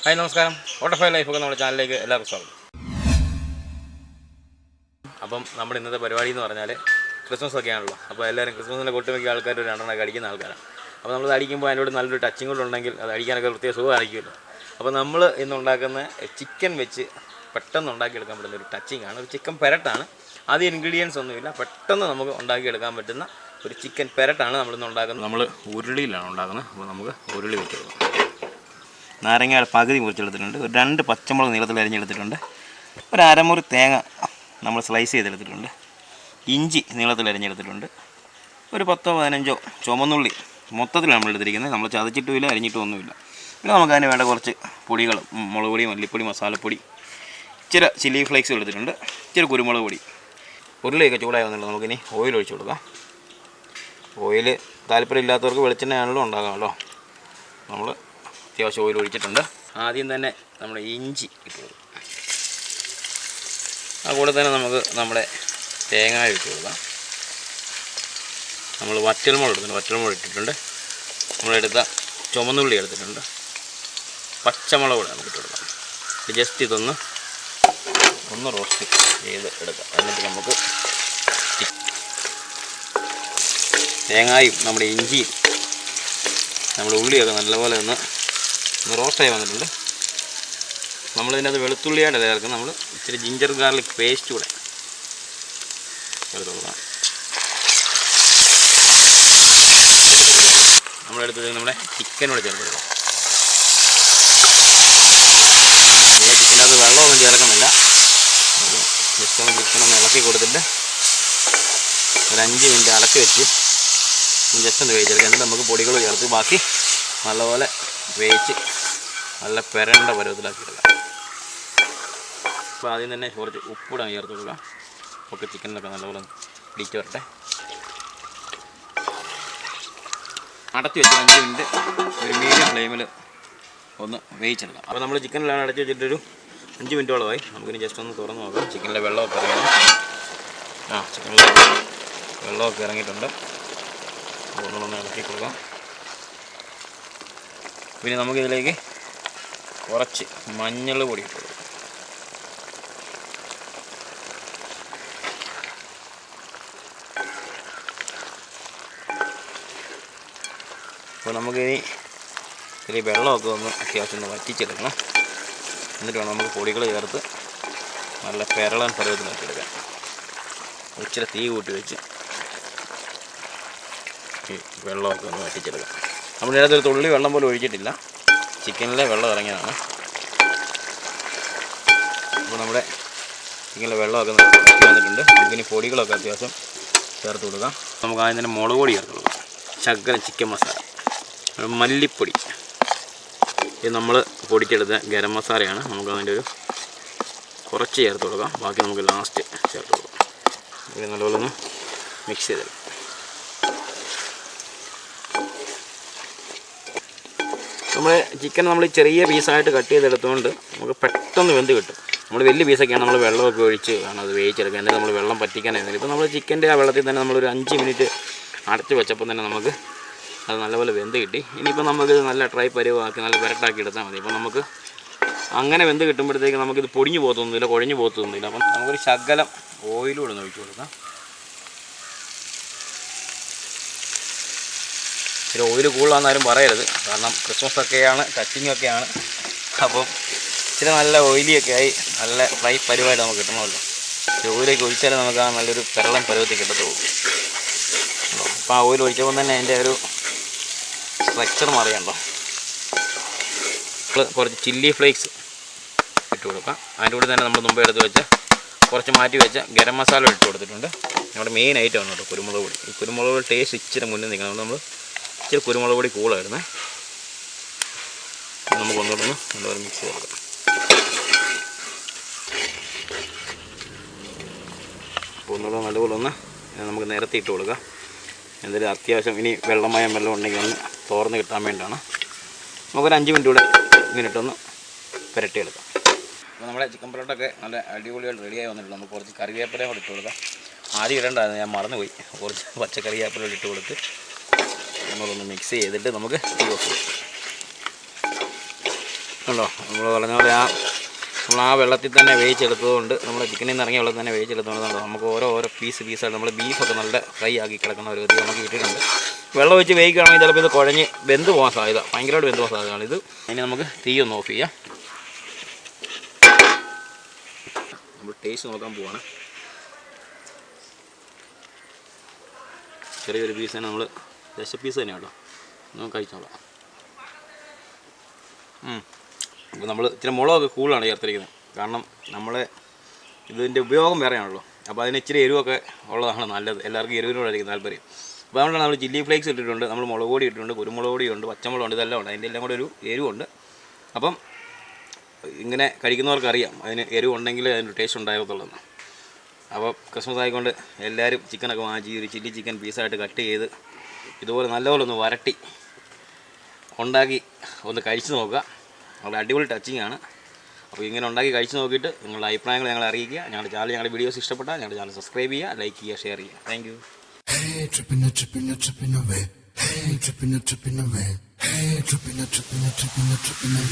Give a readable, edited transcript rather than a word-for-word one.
Hi നമസ്കാരം. ഓട്ടോഫൈ ലൈഫൊക്കെ നമ്മുടെ ചാനലിലേക്ക് എല്ലാവർക്കും സ്വാഗതം. അപ്പം നമ്മുടെ ഇന്നത്തെ പരിപാടി എന്ന് പറഞ്ഞാൽ ക്രിസ്മസ് ഒക്കെ ആണല്ലോ. അപ്പോൾ എല്ലാവരും ക്രിസ്മസിൻ്റെ ഒട്ടുമിക്ക ആൾക്കാർ ഒരു രണ്ടെണ്ണമൊക്കെ അടിക്കുന്ന ആൾക്കാരാണ്. അപ്പോൾ നമ്മൾ അടിക്കുമ്പോൾ അതിനോട് നല്ലൊരു ടച്ചിങ് കൂടെ ഉണ്ടെങ്കിൽ അത് അടിക്കാനൊക്കെ പ്രത്യേക സുഖമായിരിക്കുമല്ലോ. അപ്പോൾ നമ്മൾ ഇന്നുണ്ടാക്കുന്ന ചിക്കൻ വെച്ച് പെട്ടെന്ന് ഉണ്ടാക്കിയെടുക്കാൻ പറ്റുന്ന ഒരു ടച്ചിങ് ആണ്. ഒരു ചിക്കൻ പെരട്ടാണ്. ആദ്യം ഇൻഗ്രീഡിയൻസ് ഒന്നുമില്ല, പെട്ടെന്ന് നമുക്ക് ഉണ്ടാക്കിയെടുക്കാൻ പറ്റുന്ന ഒരു ചിക്കൻ പെരട്ടാണ് നമ്മളിന്ന് ഉണ്ടാക്കുന്നത്. നമ്മൾ ഉരുളിയിലാണ് ഉണ്ടാക്കുന്നത്. അപ്പോൾ നമുക്ക് ഉരുളി വെച്ച് കൊടുക്കാം. നാരങ്ങയുടെ പകുതി മുറിച്ചെടുത്തിട്ടുണ്ട്. ഒരു 2 പച്ചമുളക് നീളത്തിൽ അരിഞ്ഞെടുത്തിട്ടുണ്ട്. ഒരു അരമുറി തേങ്ങ നമ്മൾ സ്ലൈസ് ചെയ്തെടുത്തിട്ടുണ്ട്. ഇഞ്ചി നീളത്തിൽ അരിഞ്ഞെടുത്തിട്ടുണ്ട്. ഒരു 10-15 ചുമന്നുള്ളി മൊത്തത്തിൽ നമ്മൾ എടുത്തിരിക്കുന്നത്. നമ്മൾ ചതച്ചിട്ടുമില്ല, അരിഞ്ഞിട്ടൊന്നുമില്ല. പിന്നെ നമുക്കതിന് വേണ്ട കുറച്ച് പൊടികൾ, മുളക് പൊടി, മല്ലിപ്പൊടി, മസാലപ്പൊടി, ഇച്ചിരി ചില്ലി ഫ്ലേക്സ് എടുത്തിട്ടുണ്ട്, ഇച്ചിരി കുരുമുളക് പൊടി. ഉരുളിയൊക്കെ ചൂടായി വന്നിട്ട് നമുക്കിനി ഓയിൽ ഒഴിച്ചു കൊടുക്കാം. ഓയിൽ താല്പര്യമില്ലാത്തവർക്ക് വെളിച്ചെണ്ണയാണല്ലോ ഉണ്ടാകാമല്ലോ. നമ്മൾ അത്യാവശ്യം ഓയിൽ ഒഴിച്ചിട്ടുണ്ട്. ആദ്യം തന്നെ നമ്മുടെ ഇഞ്ചി ഇട്ട് കൊടുക്കും. അതുകൂടെ തന്നെ നമുക്ക് നമ്മുടെ തേങ്ങ ഇട്ട് കൊടുക്കാം. നമ്മൾ വറ്റൽമുളക് എടുത്തിട്ടുണ്ട്, വറ്റൽമുളക് ഇട്ടിട്ടുണ്ട്. നമ്മളെടുത്ത ചുമന്നുള്ളി എടുത്തിട്ടുണ്ട്. പച്ചമുളക് കൂടെ നമുക്ക് ഇട്ട് കൊടുക്കാം. ജസ്റ്റ് ഇതൊന്ന് റോസ്റ്റ് ചെയ്ത് എടുക്കാം. എന്നിട്ട് നമുക്ക് തേങ്ങയും നമ്മുടെ ഇഞ്ചിയും നമ്മുടെ ഉള്ളിയൊക്കെ നല്ലപോലെ ഒന്ന് റോസ്റ്റായി വന്നിട്ടുണ്ട്. നമ്മളിതിനകത്ത് വെളുത്തുള്ളിയായിട്ട് ചേർക്കും. നമ്മൾ ഇച്ചിരി ജിഞ്ചർ ഗാർലിക് പേസ്റ്റ് കൂടെ ചേർത്ത് കൊടുക്കാം. നമ്മളെടുത്ത് നമ്മുടെ ചിക്കനോട് ചേർത്ത് കൊടുക്കാം. നമ്മൾ ചിക്കനകത്ത് വെള്ളമൊന്നും ചേർക്കുന്നില്ല. ജസ്റ്റ് ഒന്ന് ചിക്കനൊന്ന് ഇളക്കി കൊടുത്തിട്ട് ഒരു 5 മിനിറ്റ് അടച്ച് വെച്ച് ജസ്റ്റ് ഒന്ന് വേവിച്ചെടുക്കാം. എന്നിട്ട് നമുക്ക് പൊടികൾ ചേർത്ത് ബാക്കി നല്ലപോലെ വേവിച്ച് നല്ല പെരണ്ട പരുവത്തിലാക്കി എടുക്കാം. അപ്പോൾ ആദ്യം തന്നെ കുറച്ച് ഉപ്പൂടെ ചേർത്ത് കൊടുക്കാം. ഒക്കെ ചിക്കനിലൊക്കെ നല്ലപോലെ പിടിച്ച് വരട്ടെ. അടച്ച് വെച്ച് 5 മിനിറ്റ് ഒരു മീഡിയം ഫ്ലെയിമിൽ ഒന്ന് വേവിച്ചെടുക്കാം. അപ്പോൾ നമ്മൾ ചിക്കനിലാണ് അടച്ച് വെച്ചിട്ടൊരു 5 മിനിറ്റോളമായി. നമുക്കിനി ജസ്റ്റ് ഒന്ന് തുറന്ന് നോക്കാം. ചിക്കനിലെ വെള്ളമൊക്കെ ഇറങ്ങണം. ചിക്കനിലെ വെള്ളമൊക്കെ ഇറങ്ങിയിട്ടുണ്ട്. ഒന്നുകൂടെ ഇളക്കി കൊടുക്കാം. പിന്നെ നമുക്കിതിലേക്ക് കുറച്ച് മഞ്ഞൾ പൊടി ഇട്ട് കൊടുക്കാം. അപ്പോൾ നമുക്കിനി ഇതിൽ വെള്ളമൊക്കെ ഒന്ന് അത്യാവശ്യം ഒന്ന് വറ്റിച്ചെടുക്കണം. എന്നിട്ട് വേണം നമുക്ക് പൊടികൾ ചേർത്ത് നല്ല പെരളൻ പരുവത്തിലാക്കി എടുക്കാം. ഇച്ചിരി തീ കൂട്ടി വെച്ച് ഈ വെള്ളമൊക്കെ ഒന്ന് വറ്റിച്ചെടുക്കാം. നമ്മളിതിനകത്ത് ഒരു തുള്ളി വെള്ളം പോലും ഒഴിച്ചിട്ടില്ല. ചിക്കനിലെ വെള്ളം ഇറങ്ങിയതാണ്. അപ്പോൾ നമ്മുടെ ചിക്കനിലെ വെള്ളമൊക്കെ വറ്റി വന്നിട്ടുണ്ട്. നമുക്കിനി പൊടികളൊക്കെ അത്യാവശ്യം ചേർത്ത് കൊടുക്കാം. നമുക്ക് ആദ്യം തന്നെ മുളക് പൊടി ചേർത്ത് കൊടുക്കാം. ശകലം ചിക്കൻ മസാല, മല്ലിപ്പൊടി, ഇത് നമ്മൾ പൊടിച്ചെടുത്ത ഗരം മസാലയാണ്. നമുക്ക് അതിൻ്റെ ഒരു കുറച്ച് ചേർത്ത് കൊടുക്കാം. ബാക്കി നമുക്ക് ലാസ്റ്റ് ചേർത്ത് കൊടുക്കാം. ഇത് നല്ലപോലെ ഒന്ന് മിക്സ് ചെയ്തെടുക്കാം. നമ്മൾ ചിക്കൻ നമ്മൾ ചെറിയ പീസായിട്ട് കട്ട് ചെയ്തെടുത്തുകൊണ്ട് നമുക്ക് പെട്ടെന്ന് വെന്ത് കിട്ടും. നമ്മൾ വലിയ പീസൊക്കെയാണ് നമ്മൾ വെള്ളമൊക്കെ ഒഴിച്ച് ആണ് അത് വേവിച്ചെടുക്കുക. എന്നിട്ട് നമ്മൾ വെള്ളം പറ്റിക്കാനായിരുന്നു. ഇപ്പോൾ നമ്മൾ ചിക്കൻ്റെ ആ വെള്ളത്തിൽ തന്നെ നമ്മളൊരു 5 മിനിറ്റ് അടച്ച് വെച്ചപ്പോൾ തന്നെ നമുക്ക് അത് നല്ലപോലെ വെന്ത് കിട്ടി. ഇനിയിപ്പോൾ നമുക്കിത് നല്ല ഡ്രൈ പരുവാക്കി നല്ല പെരട്ടാക്കി എടുത്താൽ മതി. അപ്പോൾ നമുക്ക് അങ്ങനെ വെന്ത് കിട്ടുമ്പോഴത്തേക്ക് നമുക്കിത് പൊടിഞ്ഞു പോകത്തൊന്നുമില്ല, കുഴഞ്ഞു പോകത്തൊന്നുമില്ല. അപ്പം നമുക്കൊരു ശകലം ഓയിലൂടെ ഒന്ന് ഒഴിച്ച് കൊടുക്കാം. ഇച്ചിരി ഓയിൽ കൂടുതലാണെന്നാരും പറയരുത്. കാരണം ക്രിസ്മസ് ഒക്കെയാണ്, ടച്ചിങ്ങൊക്കെയാണ്. അപ്പം ഇച്ചിരി നല്ല ഓയിലിയൊക്കെ ആയി നല്ല ഫ്രൈ പരുവായിട്ട് നമുക്ക് കിട്ടണമല്ലോ. ഓയിലൊക്കെ ഒഴിച്ചാൽ നമുക്ക് ആ നല്ലൊരു പെരളൻ പരുവത്തിൽ കിട്ടത്തുള്ളൂ. അപ്പോൾ ആ ഓയിൽ ഒഴിച്ചപ്പോൾ തന്നെ അതിൻ്റെ ഒരു സ്ട്രക്ചർ മാറിയല്ലോ. കുറച്ച് ചില്ലി ഫ്ലേക്സ് ഇട്ട് കൊടുക്കാം. അതിൻ്റെ കൂടെ തന്നെ നമ്മൾ മുമ്പ് എടുത്ത് വെച്ച കുറച്ച് മാറ്റി വെച്ച ഗരം മസാല ഇട്ട് കൊടുത്തിട്ടുണ്ട്. നമ്മുടെ മെയിൻ ഐറ്റം ആണ് കേട്ടോ കുരുമുളക് പൊടി. ഈ കുരുമുളക് പൊടി ടേസ്റ്റ് ഇച്ചിരി മുന്നിൽ നിൽക്കണം. നമ്മൾ ഇച്ചിരി കുരുമുളക് പൊടി കൂടുതലായിരുന്നേ. നമുക്ക് ഒന്നുകൂടെ നല്ലപോലെ മിക്സ് ചെയ്തെടുക്കാം. അപ്പോൾ ഒന്നുകൂടെ നല്ലപോലെ ഒന്ന് നമുക്ക് നിരത്തി ഇട്ട് കൊടുക്കാം. എന്തെങ്കിലും അത്യാവശ്യം ഇനി വെള്ളമയം വെള്ളം ഉണ്ടെങ്കിൽ ഒന്ന് തോർന്ന് കിട്ടാൻ വേണ്ടിയാണ്. നമുക്കൊരു 5 മിനിറ്റ് കൂടെ ഇങ്ങനെയിട്ടൊന്ന് പുരട്ടിയെടുക്കാം. അപ്പോൾ നമ്മുടെ ചിക്കൻ പൊറോട്ടയൊക്കെ നല്ല അടിപൊളിയായിട്ട് റെഡിയായി വന്നിട്ടുണ്ട്. നമുക്ക് കുറച്ച് കറിവേപ്പിലയും കൂടെ ഇട്ട് കൊടുക്കാം. ആദ്യം ഇടണ്ടായിരുന്നു, ഞാൻ മറന്നുപോയി. കുറച്ച് പച്ചക്കറിവേപ്പില ഇട്ട് കൊടുത്ത് നമ്മളൊന്ന് മിക്സ് ചെയ്തിട്ട് നമുക്ക് തീ വെക്കും. കണ്ടോ, നമ്മൾ പറഞ്ഞ പോലെ നമ്മൾ ആ വെള്ളത്തിൽ തന്നെ വേവിച്ചെടുത്തതുകൊണ്ട്, നമ്മൾ ചിക്കനിൽ നിന്ന് ഇറങ്ങിയ വെള്ളത്തിൽ തന്നെ വേവിച്ചെടുത്തതുകൊണ്ട് നമുക്ക് ഓരോ പീസായിട്ട് നമ്മൾ ബീഫൊക്കെ നല്ല ഫ്രൈ ആക്കി കിടക്കുന്ന ഒരു ഗതി നമുക്ക് കിട്ടിയിട്ടുണ്ട്. വെള്ളം ഒഴിച്ച് വേവിക്കുകയാണെങ്കിൽ ചിലപ്പോൾ ഇത് കുഴഞ്ഞ് വെന്ത് പോകാൻ സാധ്യത, ഭയങ്കരമായിട്ട് വെന്ത് പോകാൻ സാധ്യതയാണ് ഇത്. ഇനി നമുക്ക് തീ ഒന്ന് ഓഫ് ചെയ്യാം. നമ്മൾ ടേസ്റ്റ് നോക്കാൻ പോവാണ്. ചെറിയൊരു പീസ് തന്നെ, നമ്മൾ ദശ പീസ് തന്നെയാണ് കേട്ടോ. നമുക്ക് കഴിച്ചോളാം. അപ്പോൾ നമ്മൾ ഇച്ചിരി മുളകൊക്കെ കൂടുതലാണ് ചേർത്തിരിക്കുന്നത്, കാരണം നമ്മളെ ഇതിൻ്റെ ഉപയോഗം വേറെയാണല്ലോ. അപ്പോൾ അതിന് ഇച്ചിരി എരിവൊക്കെ ഉള്ളതാണ് നല്ലത്, എല്ലാവർക്കും എരിവിനോടായിരിക്കും താല്പര്യം. അപ്പോൾ അതുകൊണ്ടാണ് നമ്മൾ ചില്ലി ഫ്ലേക്സ് ഇട്ടിട്ടുണ്ട്, നമ്മൾ മുളക് പൊടി ഇട്ടിട്ടുണ്ട്, കുരുമുളക് പൊടിയുണ്ട്, പച്ചമുളകുണ്ട്, ഇതെല്ലാം ഉണ്ട്. അതിൻ്റെ എല്ലാം കൂടെ ഒരു എരിവുണ്ട്. അപ്പം ഇങ്ങനെ കഴിക്കുന്നവർക്കറിയാം അതിന് എരിവുണ്ടെങ്കിൽ അതിന് ടേസ്റ്റ് ഉണ്ടാകത്തുള്ളൂ. അപ്പോൾ ക്രിസ്മസ് ആയിക്കൊണ്ട് എല്ലാവരും ചിക്കനൊക്കെ വാങ്ങിച്ച് ഒരു ചില്ലി ചിക്കൻ പീസായിട്ട് കട്ട് ചെയ്ത് ഇതുപോലെ നല്ലപോലെ ഒന്ന് വരട്ടി ഉണ്ടാക്കി ഒന്ന് കഴിച്ച് നോക്കുക. വളരെ അടിപൊളി ടച്ചിങ് ആണ്. അപ്പോൾ ഇങ്ങനെ ഉണ്ടാക്കി കഴിച്ച് നോക്കിയിട്ട് നിങ്ങളുടെ അഭിപ്രായങ്ങൾ ഞങ്ങളെ അറിയിക്കുക. ഞങ്ങളുടെ വീഡിയോസ് ഇഷ്ടപ്പെട്ടാൽ ഞങ്ങളുടെ ചാനൽ സബ്സ്ക്രൈബ് ചെയ്യുക, ലൈക്ക് ചെയ്യുക, ഷെയർ ചെയ്യുക. Thank you. Hey, tripping away. Hey, tripping away. Hey, tripping away.